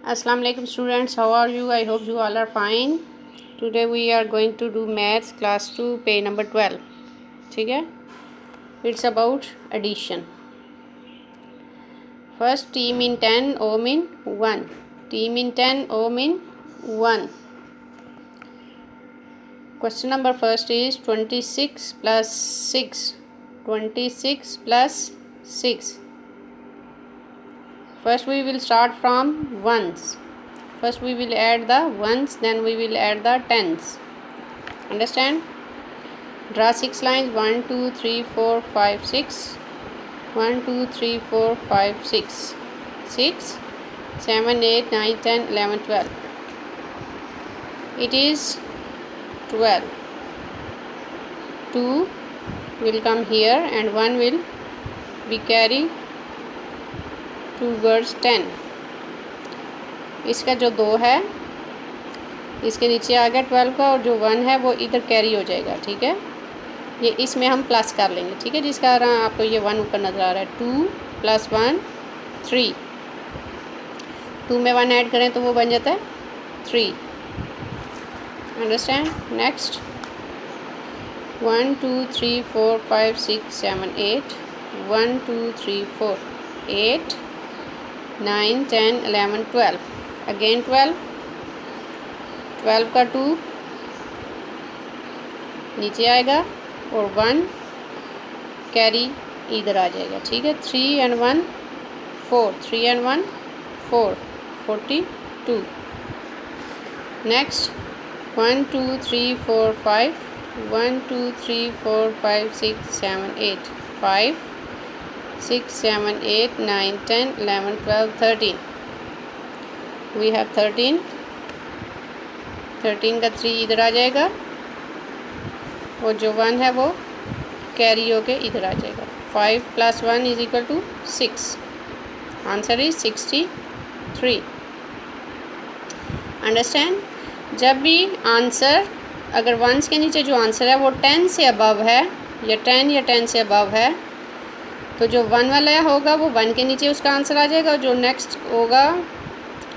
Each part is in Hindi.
Assalamu alaikum students, how are you? I hope you all are fine. Today we are going to do maths class 2 page number 12. ठीक है, it's about addition. First, t mean 10, o mean 1. T mean 10, o mean 1. Question number first is 26 plus 6. 26 plus 6. First we will start from ones. First we will add the ones, then we will add the tens. Understand? Draw 6 lines. 1 2 3 4 5 6. 1 2 3 4 5 6. 6 7 8 9 10 11 12. It is 12. 2 will come here and 1 will be carried towards 10. इसका जो 2 है इसके नीचे आ गया 12 का, और जो 1 है वो इधर कैरी हो जाएगा. ठीक है, ये इसमें हम प्लस कर लेंगे. ठीक है, जिस कारण आपको ये 1 ऊपर नज़र आ रहा है. 2 + 1 3. 2 में 1 ऐड करें तो वो बन जाता है 3. अंडरस्टैंड? नेक्स्ट 1 2 3 4 5 6 7 8. 1 2 3 4 8 9 10 11 12. अगेन 12. 12 का 2 नीचे आएगा और 1 कैरी इधर आ जाएगा. ठीक है, 3 and 1 4. 3 and 1 4. 42. Next 1 2 3 4 5. 1 2 3 4 5 6 7 8. 5 6 7 8 9 10 11 12 13. We have 13. 13 का 3 इधर आ जाएगा और जो 1 है वो कैरी होके इधर आ जाएगा. 5 + 1 = 6. Answer is 63. अंडरस्टैंड? जब भी आंसर अगर वंस के नीचे जो आंसर है वो 10 से अबव है या 10 से अबव है, तो जो 1 वाला होगा वो 1 के नीचे उसका आंसर आ जाएगा, और जो नेक्स्ट होगा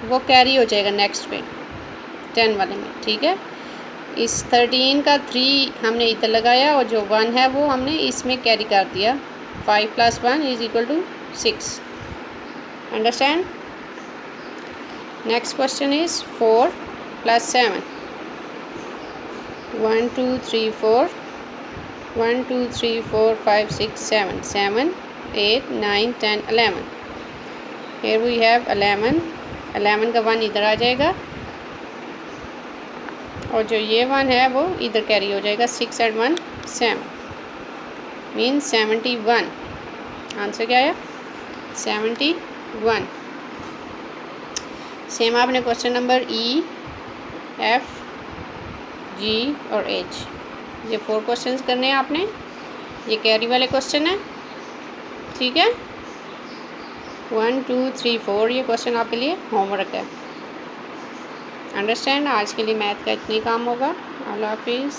वो कैरी हो जाएगा नेक्स्ट पे 10 वाले में. ठीक है, इस 13 का 3 हमने इधर लगाया और जो 1 है वो हमने इसमें कैरी कर दिया. 5 + 1 = 6. Understand? Next question is 4 + 7. 1 2 3 4. 1 2 3 4 5 6 7. 7 8 9 10 11. Here we have 11. 11 का 1 इधर आ जाएगा और जो ये 1 है वो इधर कैरी हो जाएगा. 6 and 1 7 मीन्स 71. आंसर क्या आया? 71. सेम आपने question number E, F, G और H, ये 4 क्वेश्चंस करने हैं आपने. ये कैरी वाले क्वेश्चन है. ठीक है, 1 2 3 4 ये क्वेश्चन आपके लिए होमवर्क है. अंडरस्टैंड? आज के लिए मैथ का इतनी काम होगा. अल्लाह हाफिज़.